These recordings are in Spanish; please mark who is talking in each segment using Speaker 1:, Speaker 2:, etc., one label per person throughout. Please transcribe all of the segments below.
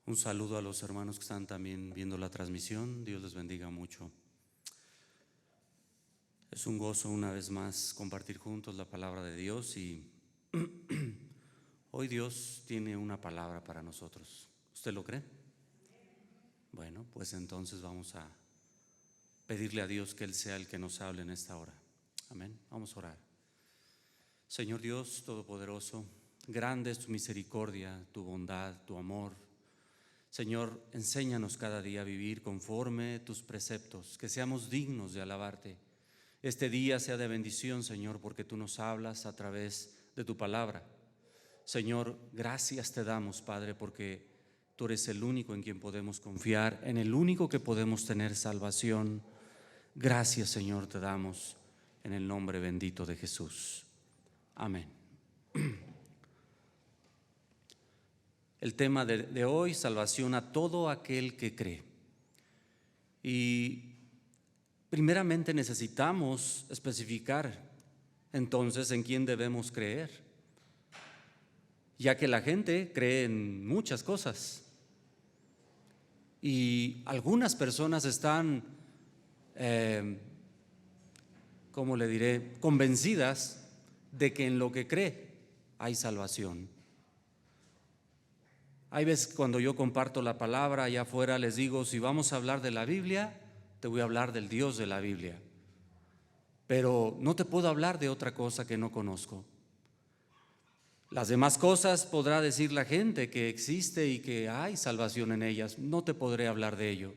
Speaker 1: Un saludo a los hermanos que están también viendo la transmisión. Dios les bendiga mucho. Es un gozo una vez más compartir juntos la palabra de Dios y hoy Dios tiene una palabra para nosotros. ¿Usted lo cree? Bueno, pues entonces vamos a pedirle a Dios que Él sea el que nos hable en esta hora. Amén. Vamos a orar. Señor Dios Todopoderoso, grande es tu misericordia, tu bondad, tu amor. Señor, enséñanos cada día a vivir conforme tus preceptos, que seamos dignos de alabarte. Este día sea de bendición, Señor, porque tú nos hablas a través de tu palabra. Señor, gracias te damos, Padre, porque tú eres el único en quien podemos confiar, en el único que podemos tener salvación. Gracias, Señor, te damos en el nombre bendito de Jesús. Amén. El tema de hoy, salvación a todo aquel que cree. Y primeramente necesitamos especificar entonces en quién debemos creer, ya que la gente cree en muchas cosas y algunas personas están, ¿cómo le diré?, convencidas de que en lo que cree hay salvación. Hay veces cuando yo comparto la palabra allá afuera les digo, si vamos a hablar de la Biblia, te voy a hablar del Dios de la Biblia, pero no te puedo hablar de otra cosa que no conozco. Las demás cosas podrá decir la gente que existe y que hay salvación en ellas, no te podré hablar de ello,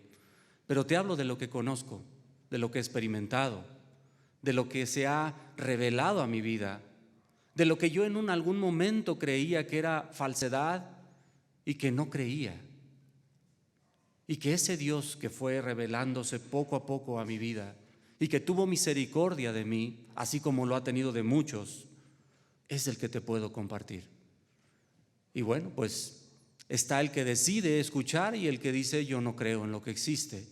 Speaker 1: pero te hablo de lo que conozco, de lo que he experimentado, de lo que se ha revelado a mi vida, de lo que yo en algún momento creía que era falsedad y que no creía, y que ese Dios que fue revelándose poco a poco a mi vida y que tuvo misericordia de mí, así como lo ha tenido de muchos, es el que te puedo compartir. Y bueno, pues está el que decide escuchar y el que dice yo no creo en lo que existe.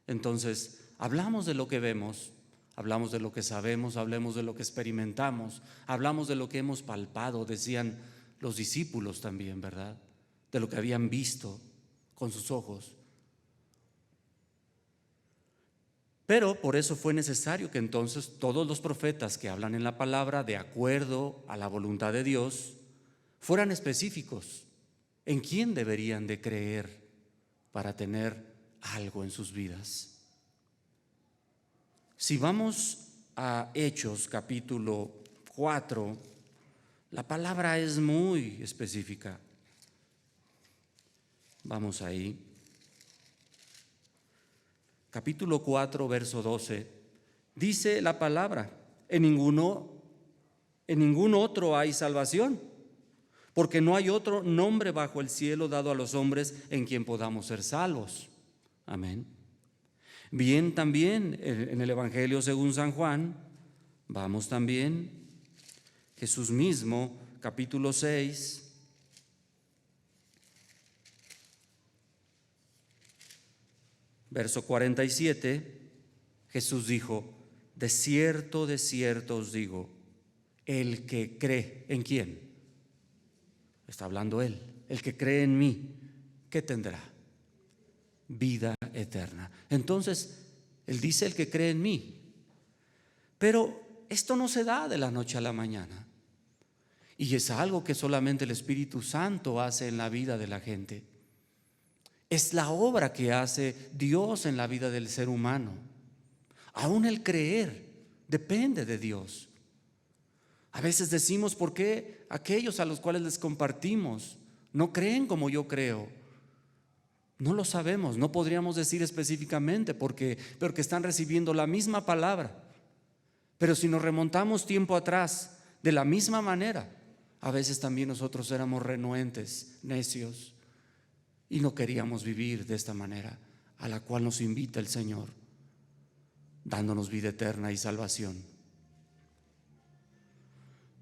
Speaker 1: Entonces hablamos de lo que vemos, hablamos de lo que sabemos, hablamos de lo que experimentamos, hablamos de lo que hemos palpado, decían los discípulos también, ¿verdad?, de lo que habían visto con sus ojos. Pero por eso fue necesario que entonces todos los profetas que hablan en la palabra de acuerdo a la voluntad de Dios fueran específicos en quién deberían de creer para tener algo en sus vidas. Si vamos a Hechos capítulo 4, la palabra es muy específica. Vamos ahí. Capítulo 4, verso 12. Dice la palabra: en ningún otro hay salvación, porque no hay otro nombre bajo el cielo dado a los hombres en quien podamos ser salvos. Amén. Bien, también en el Evangelio según San Juan, vamos también, Jesús mismo, capítulo 6, verso 47, Jesús dijo: de cierto os digo, el que cree, ¿en quién? Está hablando Él, el que cree en mí, ¿qué tendrá? Vida eterna. Entonces, Él dice el que cree en mí. Pero esto no se da de la noche a la mañana. Y es algo que solamente el Espíritu Santo hace en la vida de la gente. Es la obra que hace Dios en la vida del ser humano. Aún el creer depende de Dios. A veces decimos, ¿por qué aquellos a los cuales les compartimos no creen como yo creo? No lo sabemos, no podríamos decir específicamente porque están recibiendo la misma palabra. Pero si nos remontamos tiempo atrás, de la misma manera, a veces también nosotros éramos renuentes, necios, y no queríamos vivir de esta manera a la cual nos invita el Señor, dándonos vida eterna y salvación.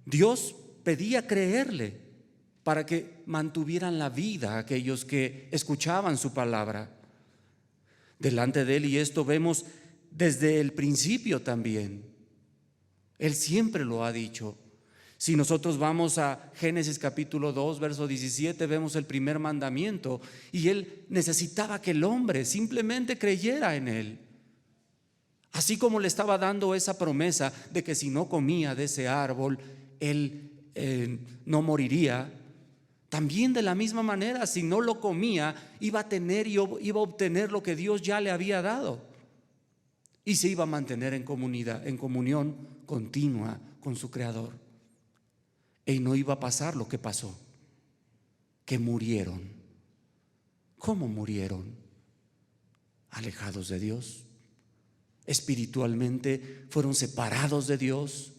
Speaker 1: Dios pedía creerle para que mantuvieran la vida a aquellos que escuchaban su palabra delante de Él, y esto vemos desde el principio también. Él siempre lo ha dicho: Si nosotros vamos a Génesis capítulo 2, verso 17, vemos el primer mandamiento, y Él necesitaba que el hombre simplemente creyera en Él. Así como le estaba dando esa promesa de que si no comía de ese árbol, él no moriría. También de la misma manera, si no lo comía, iba a tener y iba a obtener lo que Dios ya le había dado. Y se iba a mantener en comunidad, en comunión continua con su Creador. Y no iba a pasar lo que pasó, que murieron. ¿Cómo murieron? Alejados de Dios. Espiritualmente fueron separados de Dios.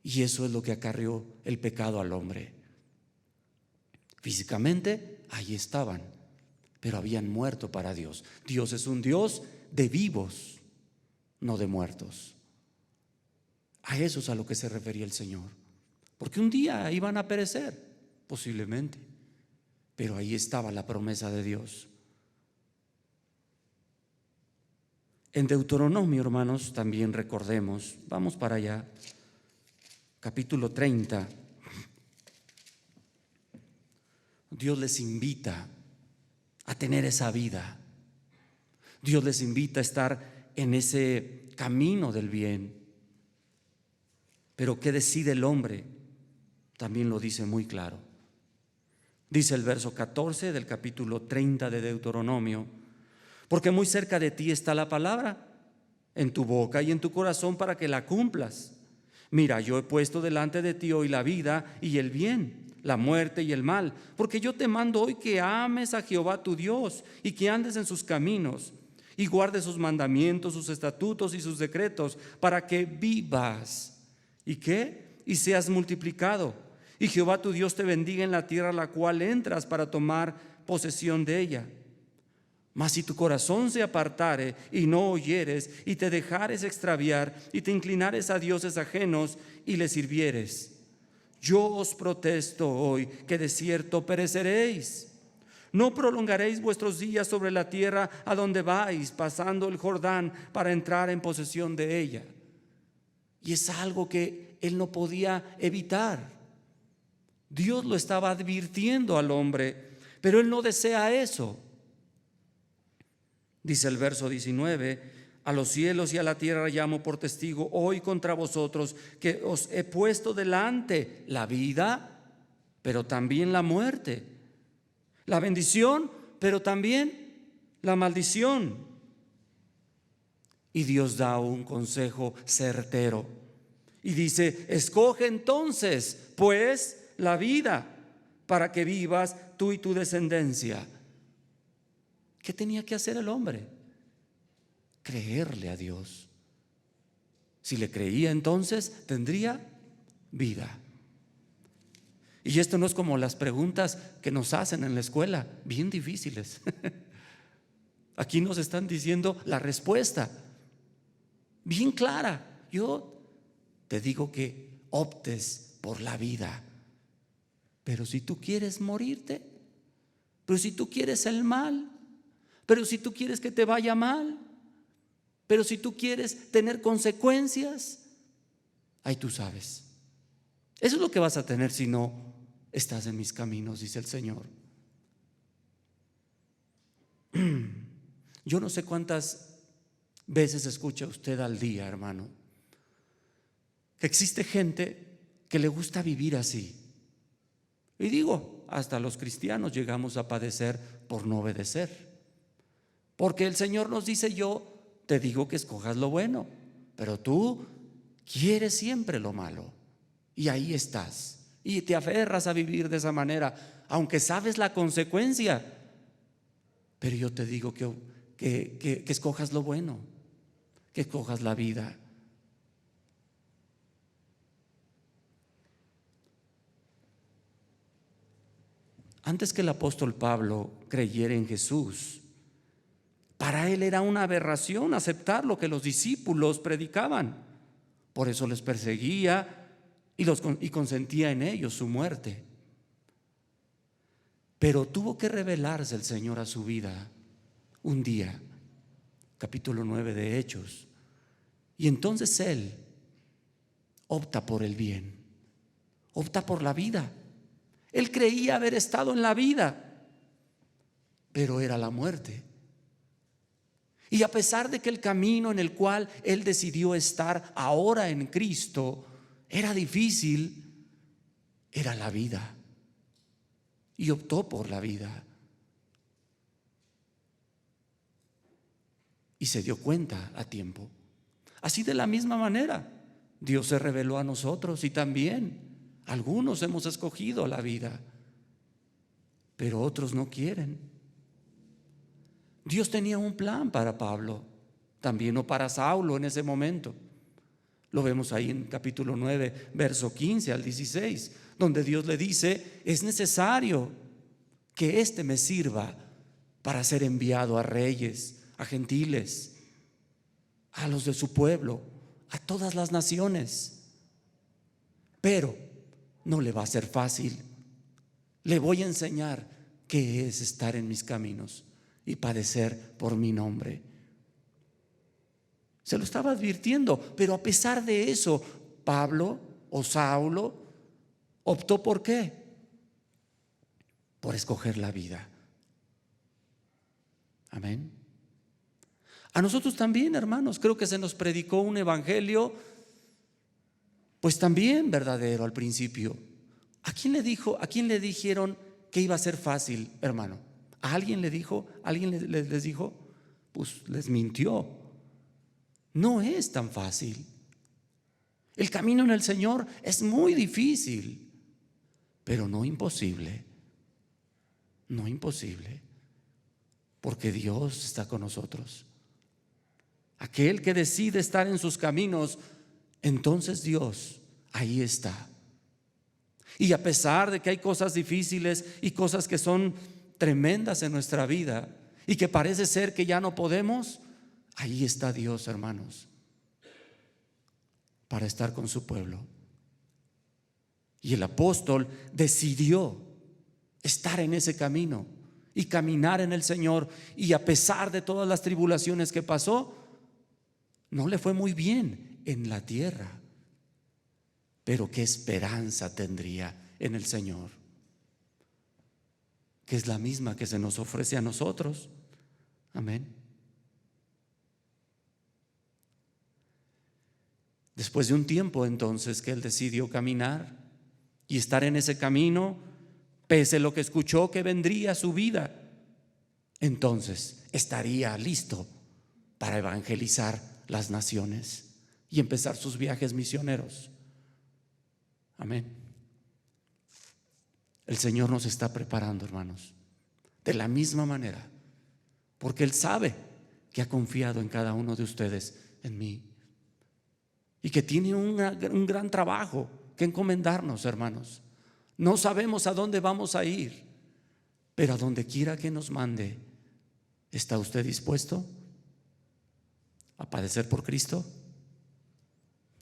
Speaker 1: Y eso es lo que acarreó el pecado al hombre. Físicamente ahí estaban, pero habían muerto para Dios. Dios es un Dios de vivos, no de muertos. A eso es a lo que se refería el Señor. Porque un día iban a perecer, posiblemente, pero ahí estaba la promesa de Dios. En Deuteronomio, hermanos, también recordemos, vamos para allá, capítulo 30. Dios les invita a tener esa vida. Dios les invita a estar en ese camino del bien. Pero ¿qué decide el hombre? También lo dice muy claro. Dice el verso 14 del capítulo 30 de Deuteronomio: porque muy cerca de ti está la palabra, en tu boca y en tu corazón, para que la cumplas. Mira, yo he puesto delante de ti hoy la vida y el bien, la muerte y el mal, porque yo te mando hoy que ames a Jehová tu Dios y que andes en sus caminos y guardes sus mandamientos, sus estatutos y sus decretos, para que vivas. ¿Y qué? Y seas multiplicado. Y Jehová tu Dios te bendiga en la tierra a la cual entras para tomar posesión de ella. Mas si tu corazón se apartare y no oyeres y te dejares extraviar y te inclinares a dioses ajenos y les sirvieres, yo os protesto hoy que de cierto pereceréis. No prolongaréis vuestros días sobre la tierra a donde vais, pasando el Jordán para entrar en posesión de ella. Y es algo que él no podía evitar. Dios lo estaba advirtiendo al hombre, pero él no desea eso. Dice el verso 19: a los cielos y a la tierra llamo por testigo hoy contra vosotros que os he puesto delante la vida, pero también la muerte, la bendición, pero también la maldición. Y Dios da un consejo certero y dice: escoge entonces pues la vida para que vivas tú y tu descendencia. ¿Qué tenía que hacer el hombre? Creerle a Dios. Si le creía, entonces tendría vida. Y esto no es como las preguntas que nos hacen en la escuela, bien difíciles. Aquí nos están diciendo la respuesta, bien clara. Yo te digo que optes por la vida. Pero si tú quieres morirte, pero si tú quieres el mal, pero si tú quieres que te vaya mal, pero si tú quieres tener consecuencias, ahí tú sabes. Eso es lo que vas a tener si no estás en mis caminos, dice el Señor. Yo no sé cuántas veces escucha usted al día, hermano, que existe gente que le gusta vivir así. Y digo, hasta los cristianos llegamos a padecer por no obedecer. Porque el Señor nos dice: yo te digo que escojas lo bueno, pero tú quieres siempre lo malo. Y ahí estás. Y te aferras a vivir de esa manera, aunque sabes la consecuencia. Pero yo te digo que escojas lo bueno, que escojas la vida. Antes que el apóstol Pablo creyera en Jesús, para él era una aberración aceptar lo que los discípulos predicaban. Por eso les perseguía y consentía en ellos su muerte. Pero tuvo que revelarse el Señor a su vida un día, capítulo 9 de Hechos. Y entonces él opta por el bien, opta por la vida. Él creía haber estado en la vida, pero era la muerte. Y a pesar de que el camino en el cual él decidió estar ahora en Cristo era difícil, era la vida. Y optó por la vida. Y se dio cuenta a tiempo. Así, de la misma manera, Dios se reveló a nosotros y también algunos hemos escogido la vida, pero otros no quieren. Dios tenía un plan para Pablo, también o para Saulo en ese momento. Lo vemos ahí en capítulo 9, verso 15 al 16, donde Dios le dice: es necesario que éste me sirva para ser enviado a reyes, a gentiles, a los de su pueblo, a todas las naciones. Pero no le va a ser fácil. Le voy a enseñar qué es estar en mis caminos y padecer por mi nombre. Se lo estaba advirtiendo, pero a pesar de eso, Pablo o Saulo optó ¿por qué? Por escoger la vida. Amén. A nosotros también, hermanos, creo que se nos predicó un evangelio, pues también verdadero al principio. ¿A quién le dijo? ¿A quién le dijeron que iba a ser fácil, hermano? ¿A alguien le dijo? ¿Alguien les dijo? Pues les mintió. No es tan fácil. El camino en el Señor es muy difícil, pero no imposible. No imposible, porque Dios está con nosotros. Aquel que decide estar en sus caminos, entonces Dios ahí está. Y a pesar de que hay cosas difíciles y cosas que son tremendas en nuestra vida y que parece ser que ya no podemos, ahí está Dios, hermanos, para estar con su pueblo. Y el apóstol decidió estar en ese camino y caminar en el Señor, y a pesar de todas las tribulaciones que pasó, no le fue muy bien en la tierra, pero qué esperanza tendría en el Señor, que es la misma que se nos ofrece a nosotros. Amén. Después de un tiempo entonces que él decidió caminar y estar en ese camino, pese a lo que escuchó que vendría a su vida, entonces estaría listo para evangelizar las naciones y empezar sus viajes misioneros. Amén. El Señor nos está preparando, hermanos, de la misma manera, porque Él sabe que ha confiado en cada uno de ustedes, en mí, y que tiene un gran trabajo que encomendarnos, hermanos. No sabemos a dónde vamos a ir, pero a donde quiera que nos mande, ¿está usted dispuesto a padecer por Cristo?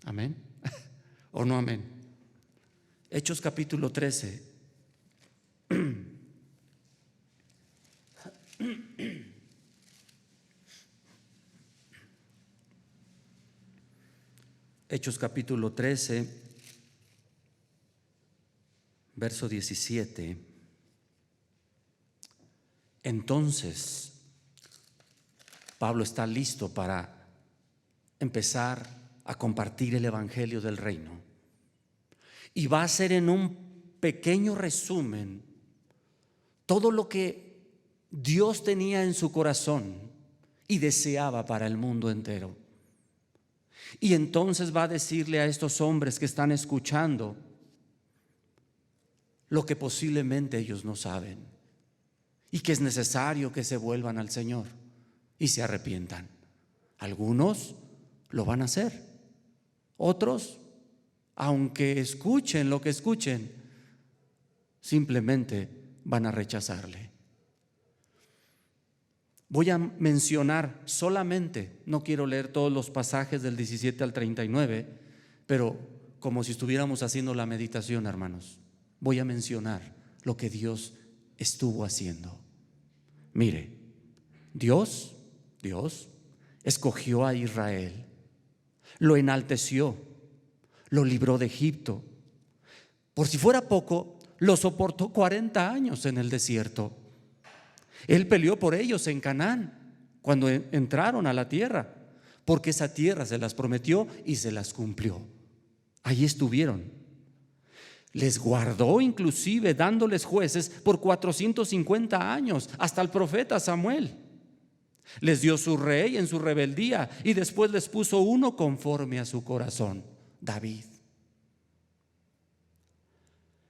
Speaker 1: Amén. ¿O no amén? Hechos capítulo 13. Hechos capítulo 13, verso 17. Entonces, Pablo está listo para empezar a compartir el evangelio del reino. Y va a hacer en un pequeño resumen todo lo que Dios tenía en su corazón y deseaba para el mundo entero. Y entonces va a decirle a estos hombres que están escuchando lo que posiblemente ellos no saben, y que es necesario que se vuelvan al Señor y se arrepientan. Algunos lo van a hacer, otros, aunque escuchen lo que escuchen, simplemente van a rechazarle. Voy a mencionar solamente, no quiero leer todos los pasajes del 17 al 39, pero como si estuviéramos haciendo la meditación, hermanos, voy a mencionar lo que Dios estuvo haciendo. Mire, Dios escogió a Israel, lo enalteció, lo libró de Egipto. Por si fuera poco, lo soportó 40 años en el desierto. Él peleó por ellos en Canaán cuando entraron a la tierra, porque esa tierra se las prometió y se las cumplió. Ahí estuvieron. Les guardó inclusive dándoles jueces por 450 años, hasta el profeta Samuel. Les dio su rey en su rebeldía y después les puso uno conforme a su corazón, David.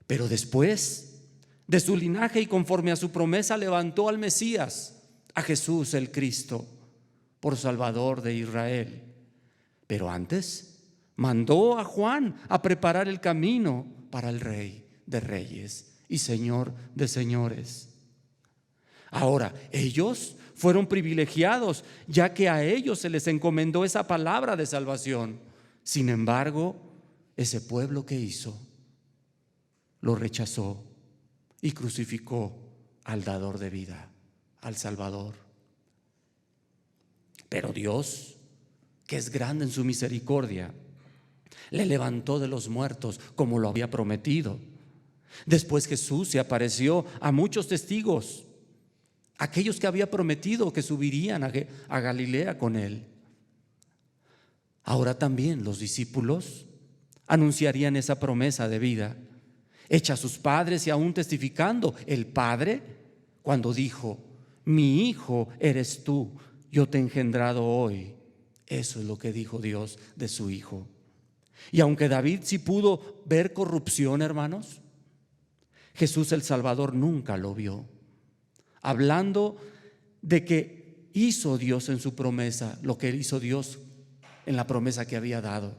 Speaker 1: Pero después de su linaje y conforme a su promesa levantó al Mesías, a Jesús el Cristo, por Salvador de Israel. Pero antes mandó a Juan a preparar el camino para el Rey de Reyes y Señor de Señores. Ahora, ellos fueron privilegiados, ya que a ellos se les encomendó esa palabra de salvación. Sin embargo, ese pueblo que hizo, lo rechazó y crucificó al dador de vida, al Salvador. Pero Dios, que es grande en su misericordia, le levantó de los muertos como lo había prometido. Después Jesús se apareció a muchos testigos, aquellos que había prometido que subirían a Galilea con él. Ahora también los discípulos anunciarían esa promesa de vida, hecha a sus padres y aún testificando el Padre cuando dijo: mi hijo eres tú, yo te he engendrado hoy. Eso es lo que dijo Dios de su hijo. Y aunque David sí pudo ver corrupción, hermanos, Jesús el Salvador nunca lo vio. Hablando de que hizo Dios en su promesa lo que hizo Dios en la promesa que había dado.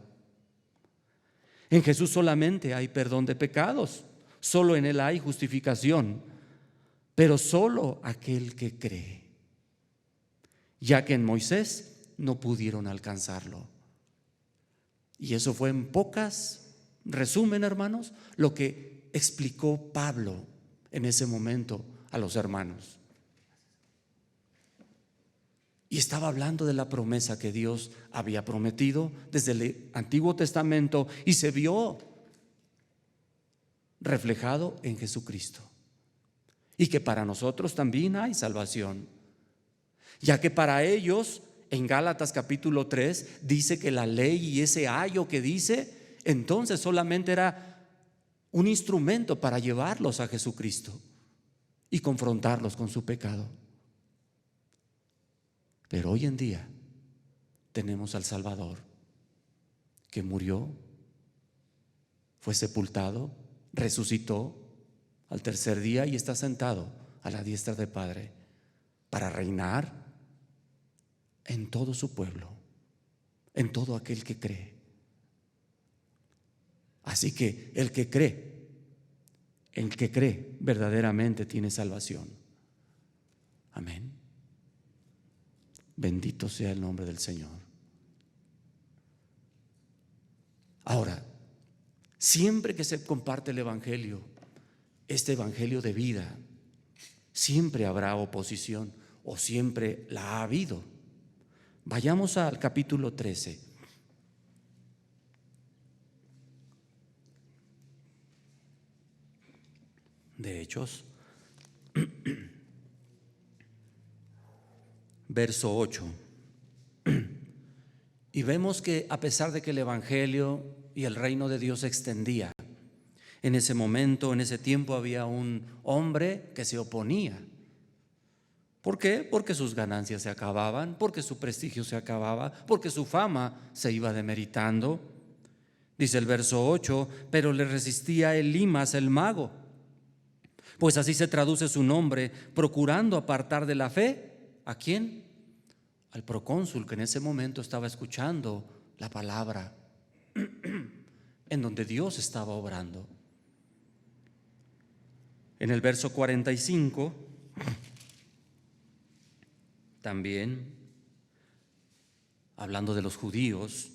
Speaker 1: En Jesús solamente hay perdón de pecados, solo en Él hay justificación, pero solo aquel que cree, ya que en Moisés no pudieron alcanzarlo. Y eso fue en pocas, resumen, hermanos, lo que explicó Pablo en ese momento a los hermanos. Y estaba hablando de la promesa que Dios había prometido desde el Antiguo Testamento y se vio reflejado en Jesucristo. Y que para nosotros también hay salvación, ya que para ellos en Gálatas capítulo 3 dice que la ley y ese ayo que dice, entonces solamente era un instrumento para llevarlos a Jesucristo y confrontarlos con su pecado. Pero hoy en día tenemos al Salvador, que murió, fue sepultado, resucitó al tercer día y está sentado a la diestra del Padre para reinar en todo su pueblo, en todo aquel que cree. Así que el que cree verdaderamente tiene salvación. Amén. Bendito sea el nombre del Señor. Ahora, siempre que se comparte el Evangelio, este Evangelio de vida, siempre habrá oposición o siempre la ha habido. Vayamos al capítulo 13. De Hechos, verso 8. Y vemos que a pesar de que el Evangelio y el reino de Dios se extendía, en ese momento, en ese tiempo había un hombre que se oponía. ¿Por qué? Porque sus ganancias se acababan, porque su prestigio se acababa, porque su fama se iba demeritando. Dice el verso 8, pero le resistía Elimas el mago, pues así se traduce su nombre, procurando apartar de la fe, ¿a quién? Al procónsul que en ese momento estaba escuchando la palabra en donde Dios estaba obrando. En el verso 45 también, hablando de los judíos,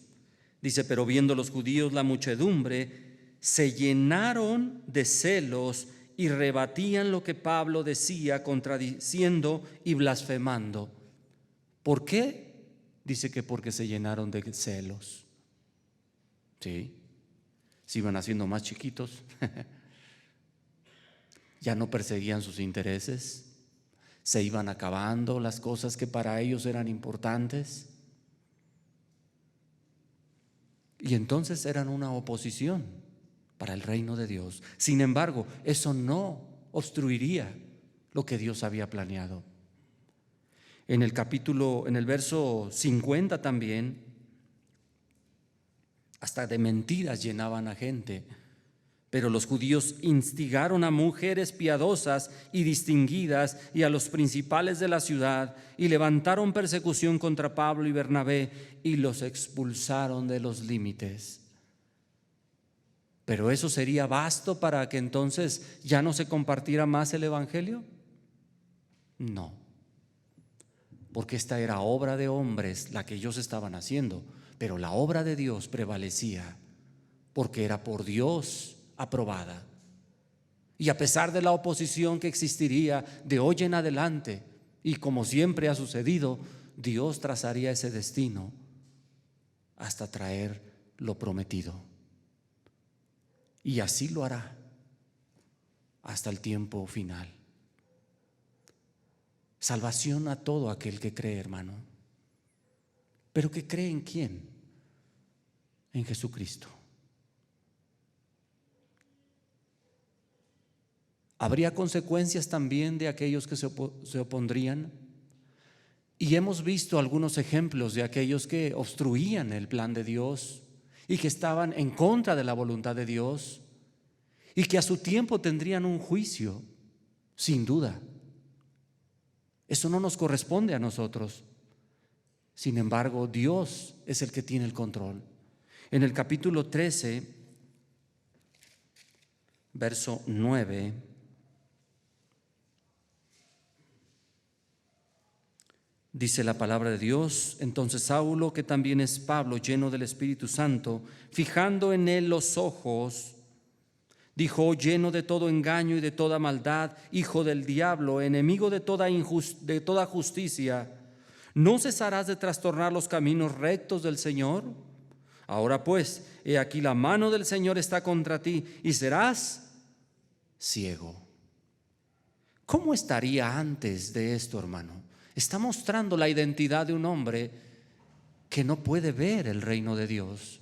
Speaker 1: dice: pero viendo los judíos la muchedumbre, se llenaron de celos y rebatían lo que Pablo decía, contradiciendo y blasfemando. ¿Por qué? Dice que porque se llenaron de celos. ¿Sí? se iban haciendo más chiquitos, ya no perseguían sus intereses, se iban acabando las cosas que para ellos eran importantes. Y entonces eran una oposición para el reino de Dios. Sin embargo, eso no obstruiría lo que Dios había planeado. En el verso 50 también, hasta de mentiras llenaban a gente. Pero los judíos instigaron a mujeres piadosas y distinguidas y a los principales de la ciudad y levantaron persecución contra Pablo y Bernabé y los expulsaron de los límites. ¿Pero eso sería basto para que entonces ya no se compartiera más el evangelio? No, porque esta era obra de hombres la que ellos estaban haciendo, pero la obra de Dios prevalecía porque era por Dios aprobada. Y a pesar de la oposición que existiría de hoy en adelante, y como siempre ha sucedido, Dios trazaría ese destino hasta traer lo prometido. Y así lo hará hasta el tiempo final. Salvación a todo aquel que cree, hermano. ¿Pero que cree en quién? En Jesucristo. Habría consecuencias también de aquellos que se opondrían. Y hemos visto algunos ejemplos de aquellos que obstruían el plan de Dios y que estaban en contra de la voluntad de Dios y que a su tiempo tendrían un juicio, sin duda. Eso no nos corresponde a nosotros. Sin embargo, Dios es el que tiene el control. En el capítulo 13, verso 9, dice la palabra de Dios: entonces Saulo, que también es Pablo, lleno del Espíritu Santo, fijando en él los ojos, dijo: oh, lleno de todo engaño y de toda maldad, hijo del diablo, enemigo de toda justicia, ¿no cesarás de trastornar los caminos rectos del Señor? Ahora pues, he aquí la mano del Señor está contra ti y serás ciego. ¿Cómo estaría antes de esto, hermano? Está mostrando la identidad de un hombre que no puede ver el reino de Dios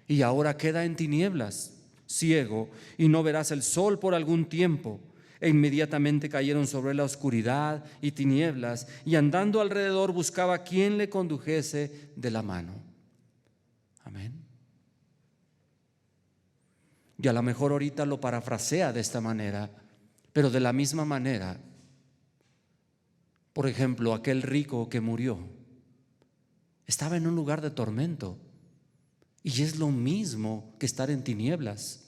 Speaker 1: y ahora queda en tinieblas, ciego, y no verás el sol por algún tiempo. E inmediatamente cayeron sobre él la oscuridad y tinieblas, y andando alrededor buscaba quien le condujese de la mano. Amén. Y a lo mejor ahorita lo parafrasea de esta manera, pero de la misma manera, por ejemplo, aquel rico que murió estaba en un lugar de tormento, y es lo mismo que estar en tinieblas,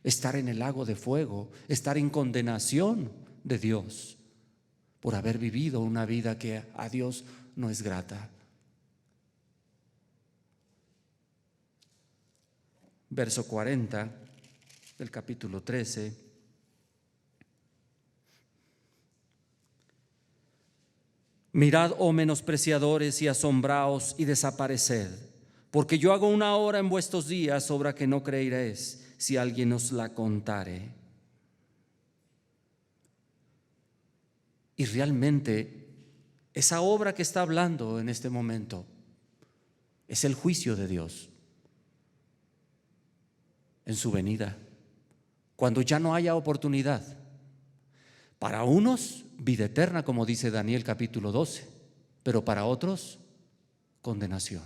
Speaker 1: estar en el lago de fuego, estar en condenación de Dios por haber vivido una vida que a Dios no es grata. Verso 40 del capítulo 13. Mirad, oh menospreciadores, y asombraos y desapareced, porque yo hago una obra en vuestros días, obra que no creeréis si alguien os la contare. Y realmente esa obra que está hablando en este momento es el juicio de Dios en su venida, cuando ya no haya oportunidad. Para unos, vida eterna, como dice Daniel capítulo 12, pero para otros, condenación.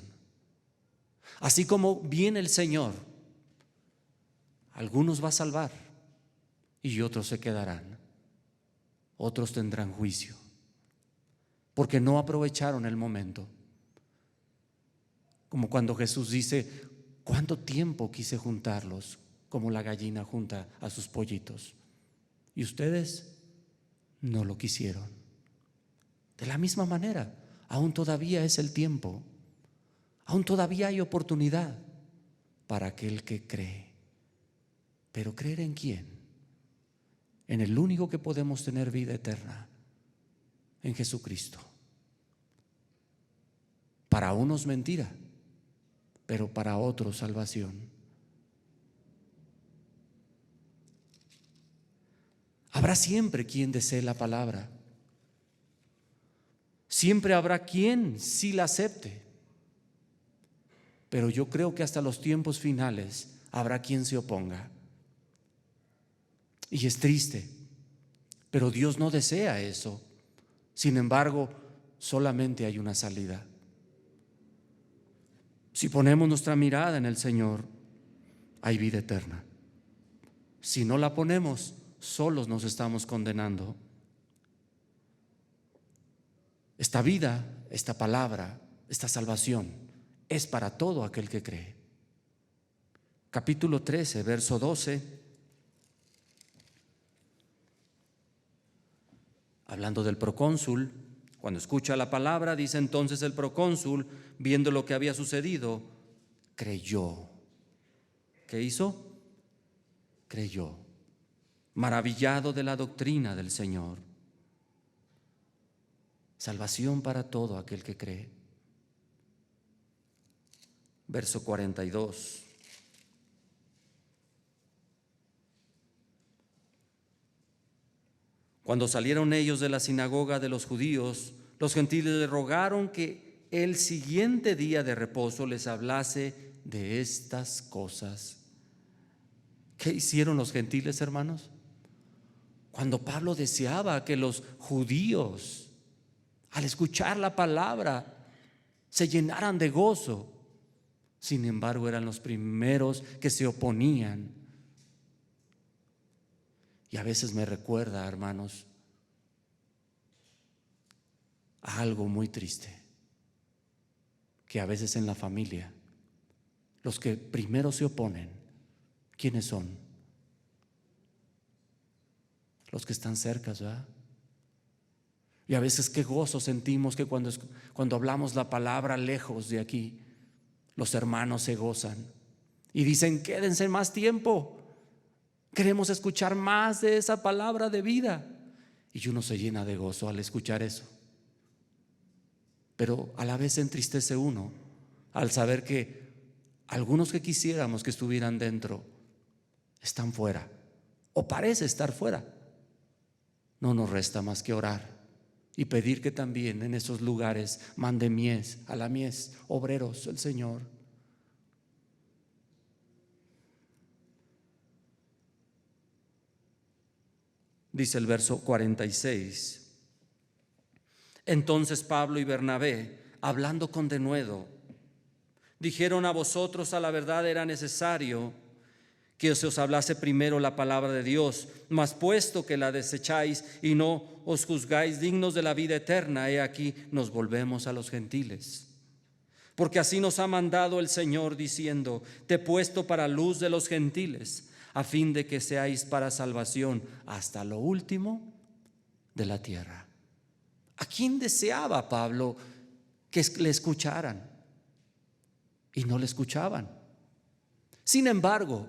Speaker 1: Así como viene el Señor, algunos va a salvar y otros se quedarán. Otros tendrán juicio porque no aprovecharon el momento. Como cuando Jesús dice: ¿cuánto tiempo quise juntarlos como la gallina junta a sus pollitos? Y ustedes no lo quisieron. De la misma manera, aún todavía es el tiempo, aún todavía hay oportunidad para aquel que cree. Pero ¿creer en quién? En el único que podemos tener vida eterna, en Jesucristo. Para unos mentira, pero para otros salvación. Habrá siempre quien desee la palabra. Siempre habrá quien sí la acepte. Pero yo creo que hasta los tiempos finales habrá quien se oponga. Y es triste, pero Dios no desea eso. Sin embargo, solamente hay una salida. Si ponemos nuestra mirada en el Señor, hay vida eterna. Si no la ponemos, solos nos estamos condenando. Esta vida, esta palabra, esta salvación es para todo aquel que cree. Capítulo 13, verso 12. Hablando del procónsul, cuando escucha la palabra, dice entonces el procónsul, viendo lo que había sucedido, creyó. ¿Qué hizo? Creyó, maravillado de la doctrina del Señor. Salvación para todo aquel que cree. Verso 42. Cuando salieron ellos de la sinagoga de los judíos, los gentiles le rogaron que el siguiente día de reposo les hablase de estas cosas. ¿Qué hicieron los gentiles, hermanos? Cuando Pablo deseaba que los judíos, al escuchar la palabra, se llenaran de gozo, sin embargo eran los primeros que se oponían. Y a veces me recuerda, hermanos, a algo muy triste, que a veces en la familia, los que primero se oponen, ¿quiénes son? Los que están cerca, ¿verdad? Y a veces qué gozo sentimos que cuando hablamos la palabra lejos de aquí, los hermanos se gozan y dicen, quédense más tiempo. Queremos escuchar más de esa palabra de vida. Y uno se llena de gozo al escuchar eso. Pero a la vez se entristece uno al saber que algunos que quisiéramos que estuvieran dentro están fuera o parece estar fuera. No nos resta más que orar y pedir que también en esos lugares mande mies, a la mies, obreros, el Señor. Dice el verso 46. Entonces Pablo y Bernabé, hablando con denuedo, dijeron: a vosotros a la verdad era necesario que se os hablase primero la palabra de Dios, mas puesto que la desecháis y no os juzgáis dignos de la vida eterna, he aquí nos volvemos a los gentiles. Porque así nos ha mandado el Señor, diciendo: te he puesto para luz de los gentiles, a fin de que seáis para salvación hasta lo último de la tierra. ¿A quién deseaba Pablo que le escucharan? Y no le escuchaban. Sin embargo,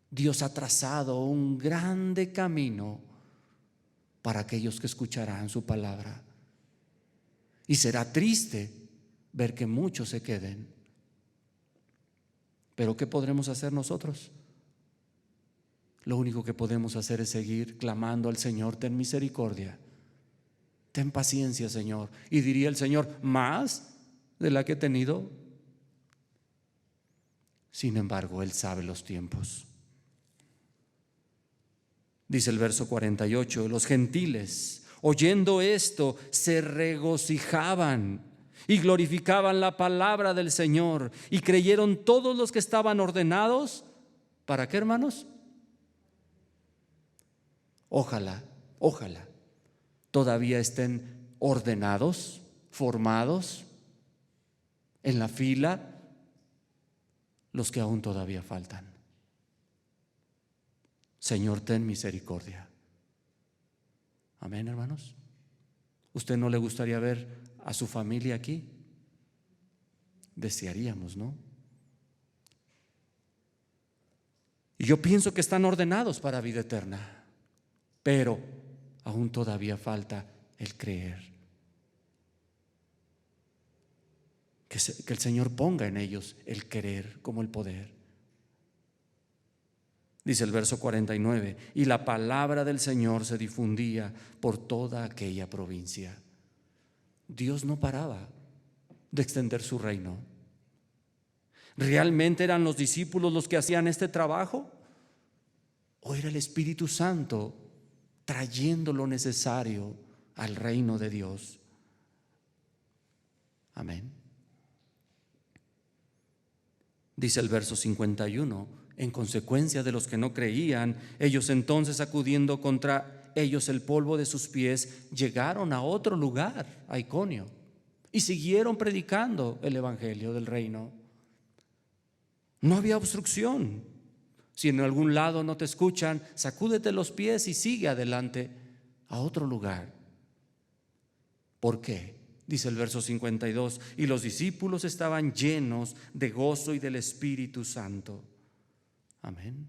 Speaker 1: Dios ha trazado un grande camino para aquellos que escucharán su palabra. Y será triste ver que muchos se queden. Pero ¿qué podremos hacer nosotros? Lo único que podemos hacer es seguir clamando al Señor: ten misericordia, ten paciencia, Señor. Y diría el Señor: más de la que he tenido. Sin embargo, Él sabe los tiempos. Dice el verso 48, los gentiles, oyendo esto, se regocijaban y glorificaban la palabra del Señor, y creyeron todos los que estaban ordenados. ¿Para qué, hermanos? Ojalá todavía estén ordenados, formados en la fila los que aún todavía faltan. Señor, ten misericordia. Amén, hermanos. ¿Usted no le gustaría ver a su familia aquí? Desearíamos, ¿no? Y yo pienso que están ordenados para vida eterna, pero aún todavía falta el creer. Que el Señor ponga en ellos el querer como el poder. Dice el verso 49, y la palabra del Señor se difundía por toda aquella provincia. Dios no paraba de extender su reino. ¿Realmente eran los discípulos los que hacían este trabajo? ¿O era el Espíritu Santo trayendo lo necesario al reino de Dios? Amén. Dice el verso 51, en consecuencia de los que no creían, ellos entonces, sacudiendo contra ellos el polvo de sus pies, llegaron a otro lugar, a Iconio, y siguieron predicando el evangelio del reino. No había obstrucción. Si en algún lado no te escuchan, sacúdete los pies y sigue adelante a otro lugar. ¿Por qué? Dice el verso 52, y los discípulos estaban llenos de gozo y del Espíritu Santo. Amén.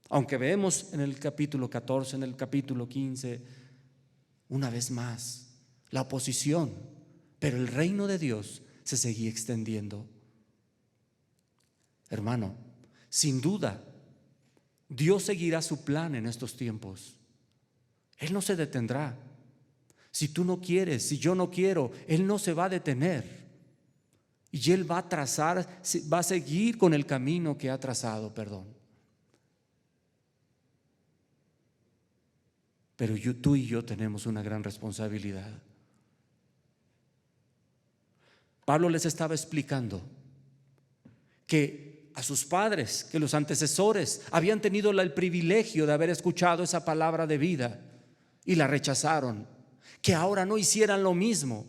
Speaker 1: Aunque vemos en el capítulo 14, en el capítulo 15, una vez más, la oposición, pero el reino de Dios se seguía extendiendo. Hermano, sin duda, Dios seguirá su plan en estos tiempos. Él no se detendrá. Si tú no quieres, si yo no quiero, Él no se va a detener. Y Él va a trazar, va a seguir con el camino que ha trazado, Pero tú y yo tenemos una gran responsabilidad. Pablo les estaba explicando que a sus padres, que los antecesores habían tenido el privilegio de haber escuchado esa palabra de vida y la rechazaron, que ahora no hicieran lo mismo.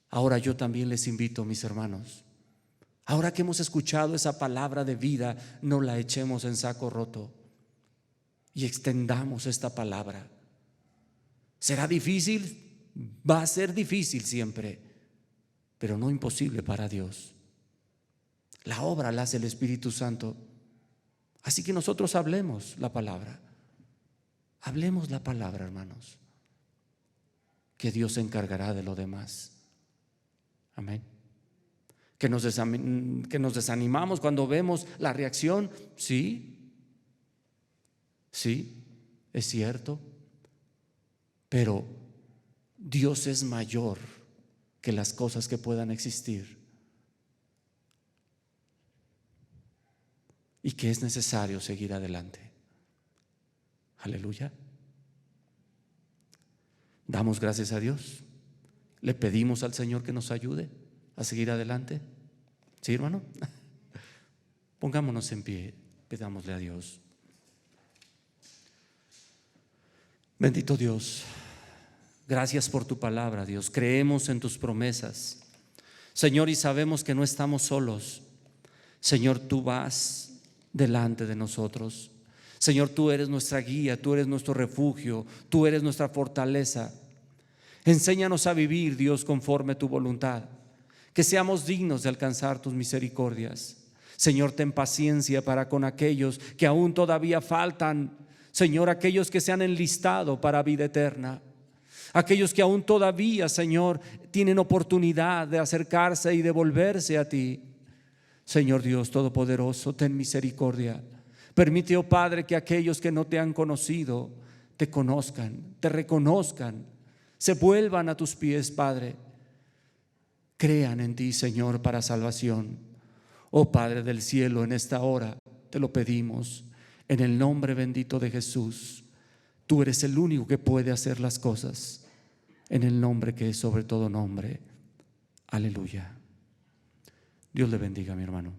Speaker 1: Ahora yo también les invito, mis hermanos, ahora que hemos escuchado esa palabra de vida, no la echemos en saco roto y extendamos esta palabra. ¿Será difícil? Va a ser difícil siempre, pero no imposible para Dios. La obra la hace el Espíritu Santo. Así que nosotros hablemos la palabra. Hablemos la palabra, hermanos, que Dios se encargará de lo demás. Amén. Que nos desanimamos cuando vemos la reacción. Sí, es cierto. Pero Dios es mayor que las cosas que puedan existir. Y que es necesario seguir adelante. Aleluya. Damos gracias a Dios. Le pedimos al Señor que nos ayude a seguir adelante. ¿Sí, hermano? Pongámonos en pie, pidámosle a Dios. Bendito Dios, gracias por tu palabra, Dios. Creemos en tus promesas, Señor, y sabemos que no estamos solos. Señor, tú vas delante de nosotros. Señor, tú eres nuestra guía, tú eres nuestro refugio, tú eres nuestra fortaleza. Enséñanos a vivir, Dios, conforme a tu voluntad, que seamos dignos de alcanzar tus misericordias. Señor, ten paciencia para con aquellos que aún todavía faltan. Señor, aquellos que se han enlistado para vida eterna, aquellos que aún todavía, Señor, tienen oportunidad de acercarse y de volverse a ti. Señor Dios Todopoderoso, ten misericordia. Permite, oh Padre, que aquellos que no te han conocido te conozcan, te reconozcan, se vuelvan a tus pies, Padre. Crean en ti, Señor, para salvación. Oh Padre del cielo, en esta hora te lo pedimos, en el nombre bendito de Jesús. Tú eres el único que puede hacer las cosas, en el nombre que es sobre todo nombre. Aleluya. Dios le bendiga, mi hermano.